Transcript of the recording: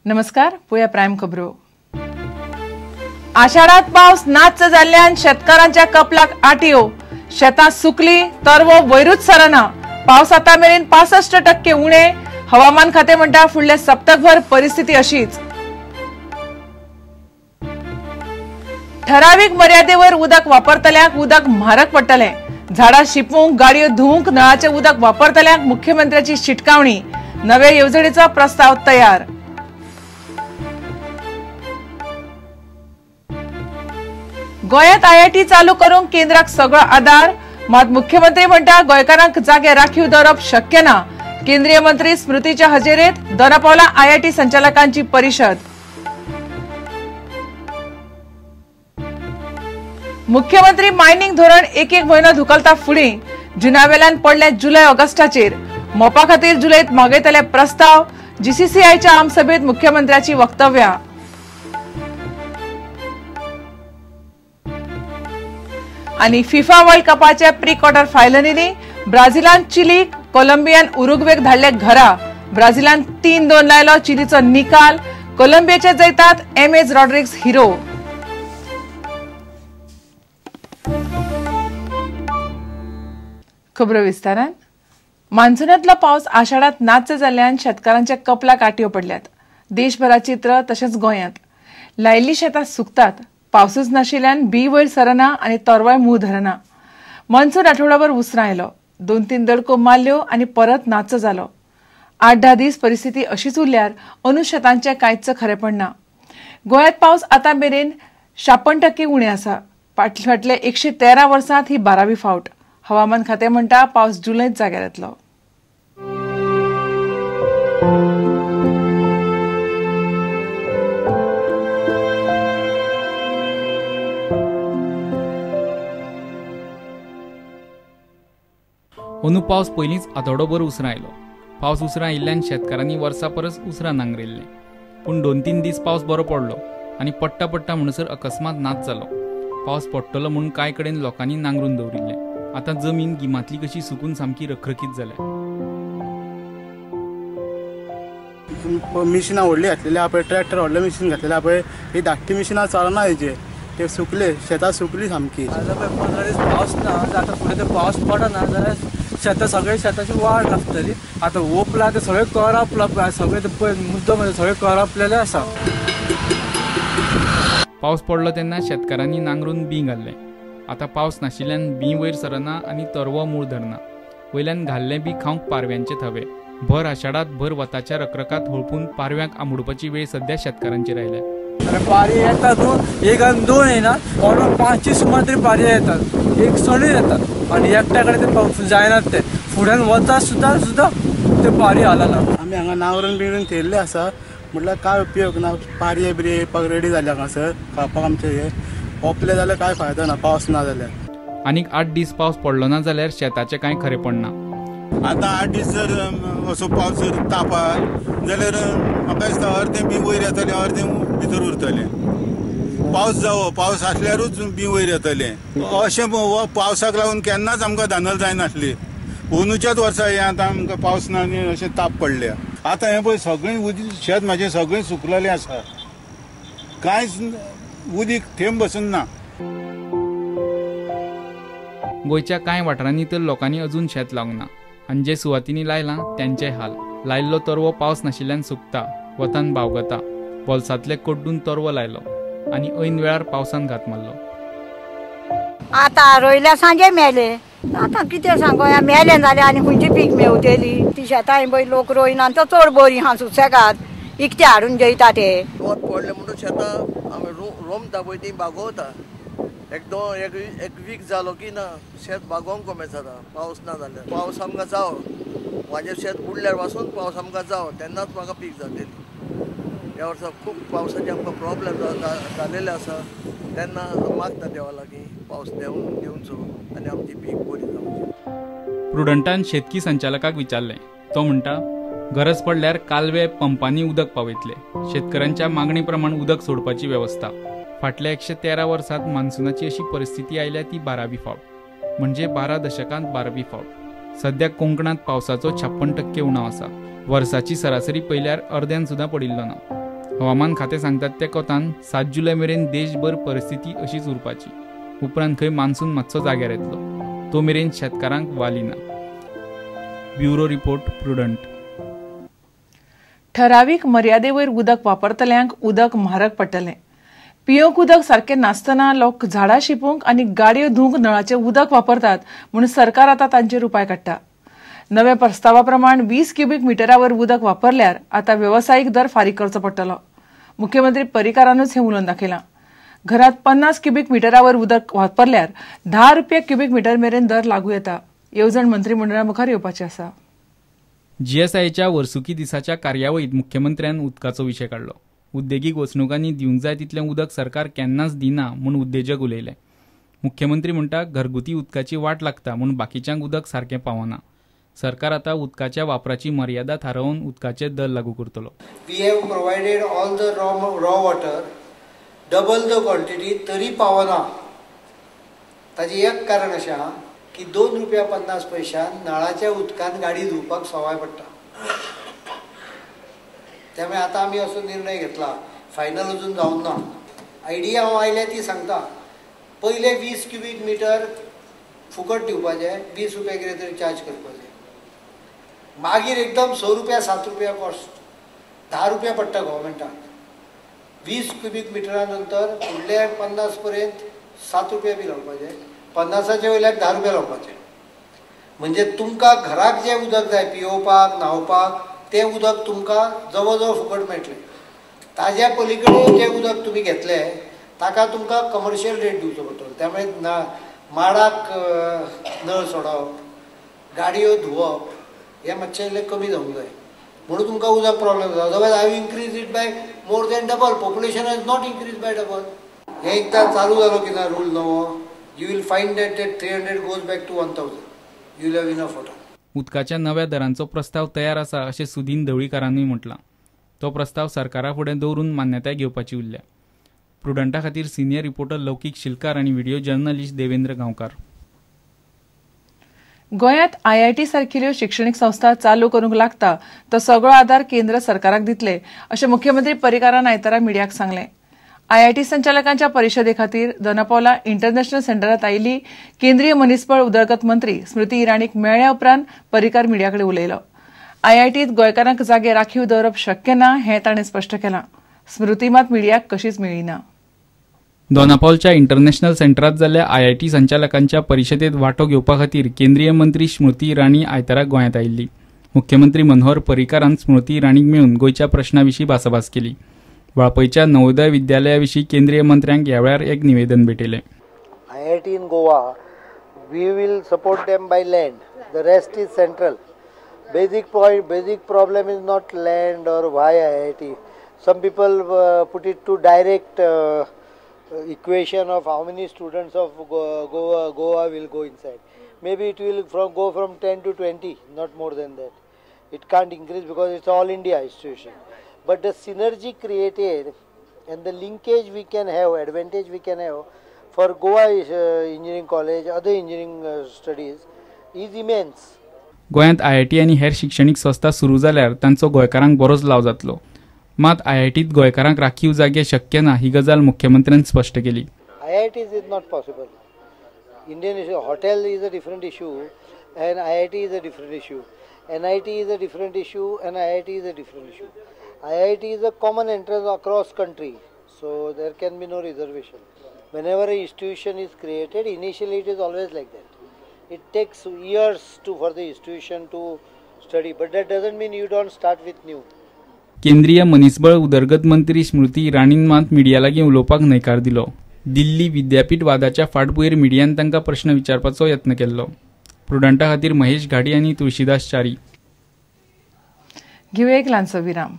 नमस्कार, पोया प्राइम खबरो। आषाढात पावस नाच जाल्ल्यान शेतकारांच्या कपलाक आटियो। शेतां सुकली तरवो वैरूच सरना। पावस आता मेरेन 65% उणे। हवामान खाते म्हणटा फुडले सप्तकभर परिस्थिती अशीच। ठराविक मर्यादेवर उदक वापरतल्यांक उदक म्हारग पडटले। झाडां शिपूंक, गाडयो धुवंक नळाचे उदक वापरतल्यांक मुख्यमंत्र्याची शिटकावणी। नव्या येवजणेचो प्रस्ताव तयार। गोयात आयआयटी चालू करूंक केंद्राक सगळो आधार। मात मुख्यमंत्री म्हणटा गोंयकारांक जागे राखीव दवरप शक्य ना। केंद्रीय मंत्री स्मृतीच्या हजेरेत दोनापावला आयआयटी संचालकांची परिशद। मुख्यमंत्री मायनिंग धोरण एक म्हयनो धुकलता फुडें। जुनावेल्यान पडले जुलय ऑगस्टाचेर। मोपा खातीर जुलैत मागयतले प्रस्ताव। जीसीसीआयच्या आमसभेत मुख्यमंत्र्याची वक्तव्या। आणि फिफा वर्ल्ड कपाच्या प्री क्वार्टर फायनलींनी ब्राझीलान चिलीक, कोलंबियान उरुग्वेक धाडले घरा। ब्राझीलान 3-2 लायलो चिलीचो निकाल। कोलंबियाचे जैतात एमेज रॉड्रिग्स हिरो। खबरो विस्तारान। मान्सूनातलो पावस आषाढात नाच जाल्ल्यान शेतकारांच्या कपलाक आटयो पडल्यात। देशभरात चित्र तशेंच गोंयांत लायिल्लीं शेतां सुकतात। पावसूच नाशिल्ल्यान बी वयर सरना आनी तरवय मूळ धरना। मान्सून आठवड्याभर उसरां आयलो। 2-3 दडको मारल्यो आनी परत नाच जालो। 8-10 दीस परिस्थिती अशीच उरल्यार अंदू शेतांचें कांयच खरेंपण ना। गोंयांत पावस आतां मेरेन 56% उणें आसा। फाटले 113 वर्सांत ही 12वी फावट। हवामान खातें म्हणटा पावस जुलैत जाग्यार येतलो। अंदू पावस पयलींच आठवडोभर उसरां आयलो। पावस उसरां आयिल्ल्यान शेतकारांनी वर्सा परस उसरां नांगरिल्लें। पूण 2-3 दीस पावस बरो पडलो आनी पडटा म्हणसर अकस्मात नाच जालो। पावस पडटलो म्हूण कांय कडेन लोकांनी नांगरून दवरिल्लें। आतां जमीन गिमांतली कशी सुकून सामकी रखरखीत जाल्या। मिशिनां व्हडलीं घातलेलीं आहा पळय, ट्रॅक्टर व्हडलें मिशीन घातलेलें आहा पळय, ही धाकटी मिशिनां चलना हेजे। ते सुकले, शेतां सुकली सामकी। 15 दीस पावस ना, आतां फुडें ते पावस पडना जाल्यार शेतां सगळे शेताची वाड लागतली। आतां ओपला ते सगळे करपला, सगळे ते मुद्दम सगळे करपलेले आसा। पावस पडलो तेन्ना शेतकारांनी नांगरून बी घाल्लें। आतां पावस नाशिल्ल्यान बी वयर सरना आनी तरवो मूळ धरना। वयल्यान घाल्लें बी खावंक पारव्यांचे थवे। भर आषाढात भर वताच्या रकरकात होळपून पारव्यांक आंबुडपाची वेळ सध्या शेतकारांचेर आयल्या। पारी येतात न्हू, एक आनी 2 येना, 5 सुमार तरी पारी येतात। एक सणी येतात आनी एकट्या कडेन ते जायनात। ते फुड्यान वता सुद्दां ते पारी हालना। आमी हांगा नांगरून बिंगरून थेयल्ले आसा, म्हटल्यार काय उपयोग ना। पारये बिरये रेडी जाल्या हांगासर खावपाक आमचे हे ओपले जाल्यार काय फायदो ना पावस ना जाल्यार। आनीक 8 दीस पावस पडलो ना जाल्यार शेताचें कांय खरेंपण ना। आतां 8 दीस जर असो पावस तापा जाल्यार म्हाका दिसता अर्दें बी वयर येतलें, अर्दें भितर उरतलें। पावस जावो, पावस आसल्यारूच बी वयर येतलें। अशें पावसाक लागून केन्नाच आमकां धांदल जायनासली। अंदूच्याच वर्सा हें आतां आमकां पावस ना आनी अशें ताप पडल्या। आतां हें पळय सगळें उदीक शेत म्हाजें सगळें सुकलेलें आसा। कांयच उदीक थेंब बसून ना। गोंयच्या कांय वाठारांनी तर लोकांनी अजून शेत लावंक ना आनी जे सुवातींनी लायलां त्यांचे हाल। लायिल्लो तरवो पावस नाशिल्ल्यान सुकता, वतान बावगता। पोलसांतले कड्डून तरवो लायलो आनी ऐन वेळार पावसान घात मारलो। आतां रोयल्या सांजे मेले। आतां कितें सांगोया, मेलें जालें आनी खंयची पीक मेवतली। ती शेतां पळय लोक रोयना तो चड बरी हा सुसेगाद। इकते हाडून जेयता ते। वत पडलें म्हणून शेतां आमी रोमता पळय ती बागोवता। एक वीक जालो की ना शेत बागोवंक कमी जाता पावस ना जाल्यार। पावस आमकां जावो, म्हाजें शेत बुडल्यार पासून पावस आमकां जावो तेन्नाच म्हाका पीक जातली। ह्या वर्सा खूब पावसाचे आमकां प्रॉब्लेम जालेले आसा। तेन्ना मागता देवा लागीं पावस दिवचो आनी आमची पीक बरी जावची। प्रुडंटान शेतकी संचालकाक विचारलें। तो म्हणटा गरज पडल्यार कालवे पंपांनी उदक पावयतले। शेतकऱ्यांच्या मागणी प्रमाण उदक सोडपाची व्यवस्था। फाटल्या 113 वर्सांत मान्सूनाची अशी परिस्थिती आयल्या ती 12वी फावट। म्हणजे 12 दशकांत 12वी फावट। सध्या कोंकणात पावसाचो 56% उणाव आसा। वर्साची सरासरी पयल्यार अर्द्यान सुद्दां पडिल्लो ना। हवामान खातें सांगतात ते कोतान 7 जुलय मेरेन देशभर परिस्थिती अशीच उरपाची. उपरांत खंय मान्सून मातसो जाग्यार येतलो. तो मेरेन शेतकारांक वालिना. Bureau report prudent. ठराविक मर्यादेवयर उदक वापरतल्यांक उदक म्हारग पडटलें. पिवंक उदक सारकें नासतना लोक झाडां शिंपूंक आनी गाडयो धुवंक नळाचें उदक वापरतात म्हूण सरकार आतां तांचेर उपाय काडटा. नव्या प्रस्तावा प्रमाण 20 क्युबिक मिटरावर उदक वापरल्यार आतां वेवसायीक दर फारीक करचो पडटलो. मुख्यमंत्री पर्रीकारानूच हें उलोवन दाखयलां. घरांत 50 क्युबिक मिटरावर उदक वापरल्यार 10 रुपया क्युबिक मिटर मेरेन दर लागू येता. येवजण मंत्रिमंडळा मुखार येवपाची आसा. GSIच्या वर्सुकी दिसाच्या कार्यावळीत मुख्यमंत्र्यान उदकाचो विशय काडलो. उद्देगीक वचणुकांनी दिवंक जाय तितलें उदक सरकार केन्नाच दिना म्हूण उद्देजक उलयले. मुख्यमंत्री म्हणटा घरगुती उदकाची वाट लागता म्हूण बाकीच्यांक उदक सारकें पावना. सरकार आतां उदकाच्या वापराची मर्यादा थारावन उदकाचे दर लागू करतलो. We have provided all the raw water, double the quantity, तरी पावना. ताचे एक कारण अशें आहा की 2 रुपया 50 पैशान नळाच्या उदकान गाडी धुवपाक सवाय पडटा. त्यामुळे आता आम्ही असो निर्णय घेतला. फायनल अजून जावन ना. आयडिया हांव आयल्या ती सांगता. पहिले 20 क्युबिक मिटर फुकट दिवपाचे, 20 रुपया कितें तरी चार्ज करपाचे. मागीर एकदम 6 रुपया 7 रुपया कॉस्ट 10 रुपया पडटा गव्हर्मेंटाक. 20 क्युबिक मिटरा नंतर फुडले 50 पर्यंत 7 रुपया बी लावपाचे. 50च्या वयल्याक 10 रुपया लावपाचे. म्हणजे तुमकां घराक जे उदक जाय पिवपाक न्हावपाक ते उदक तुमकां जवळ जवळ फुकट मेळटलें. ताज्या पलीकडे जे उदक तुमी घेतले ताका तुमकां कमर्शियल रेट दिवचो पडटलो. त्यामुळे माडाक नळ सोडप, गाडयो धुवप हे मातशें इल्लें कमी जावंक जाय. म्हणून तुमकां उदक प्रॉब्लेम जाता. अदरवायज हांव increase it by more than double. Population has not increase by double. हे एकदां चालू जालो की ना रूल नवो, you will find that 300 goes back to 1000. You will have enough water. उदकाच्या नव्या दरांचो प्रस्ताव तयार आसा अशें सुदीन ढवळीकारांनी म्हटलां. तो प्रस्ताव सरकारा फुडें दवरून मान्यताय घेवपाची उरल्या. प्रुडंटा खातीर सिनियर रिपोर्टर लौकीक शिलकार आनी व्हिडिओ जर्नलिस्ट देवेंद्र गांवकार. गोंयांत IIT सारखिल्यो शिक्षणीक संस्था चालू करूंक लागता तो सगळो आदार केंद्र सरकाराक दितले अशें मुख्यमंत्री पर्रीकारान आयतारा मिडियाक सांगलें. IIT संचालकांच्या परिशदे खातीर दोनापावला इंटरनॅशनल सेंटरांत आयिल्ली केंद्रीय मनीसबळ उदरगत मंत्री स्मृती इराणीक मेळ्ळ्या उपरांत पर्रीकार मिडिया कडेन उलयलो. IITत गोंयकारांक जागे राखीव दवरप शक्य ना हें ताणें स्पश्ट केलां. स्मृती मात मिडियाक कशीच मेळ्ळी. दोनापावलच्या इंटरनॅशनल सेंटरांत जाल्ल्या IIT संचालकांच्या परिशदेत वांटो घेवपा खातीर केंद्रीय मंत्री स्मृती इराणी आयतारा गोंयांत आयिल्ली. मुख्यमंत्री मनोहर पर्रीकारान स्मृती इराणीक मेळून गोंयच्या प्रश्नां विशीं भासाभास केली. वाळपयच्या नवोदय विद्यालया विशीं केंद्रीय मंत्र्यांक ह्या वेळार एक निवेदन भेटयलें. IIT in Goa, we will support them by land. The rest is central. Basic problem is not land or why IIT. Some people put it to direct equation of how many students of Goa will go inside. Maybe it will go from 10 to 20, not more than that. It can't increase because it's all India institution. But the synergy created and the linkage we can have, advantage we can have for Goa Engineering College, other engineering studies is immense. गोंयांत IIT आनी हेर शिक्षणीक संस्था सुरू जाल्यार तांचो गोंयकारांक बरोच लाव जातलो. मात IITत गोंयकारांक राखीव जागे शक्य ना ही गजाल मुख्यमंत्र्यान स्पश्ट केली. IITs is not possible. Indian issue, hotel is a different issue and IIT is a different issue. NIT is a different issue and IIT is a different issue. IIT is a common entrance across country, so there can be no reservation. Whenever an institution is created, initially it is always like that. It takes years for the institution to study, but that doesn't mean you don't start with new. केंद्रीय मनीसबळ उदरगत मंत्री स्मृती इराणीन मात media लागीं उलोवपाक न्हयकार दिलो. दिल्ली विद्यापीठ वादाच्या फाटभुंयेर मिडियान तांकां प्रश्न विचारपाचो यत्न केल्लो. प्रुडंटा खातीर महेश घाडी आनी तुळशीदास च्यारी. घेवया एक ल्हानसो विराम.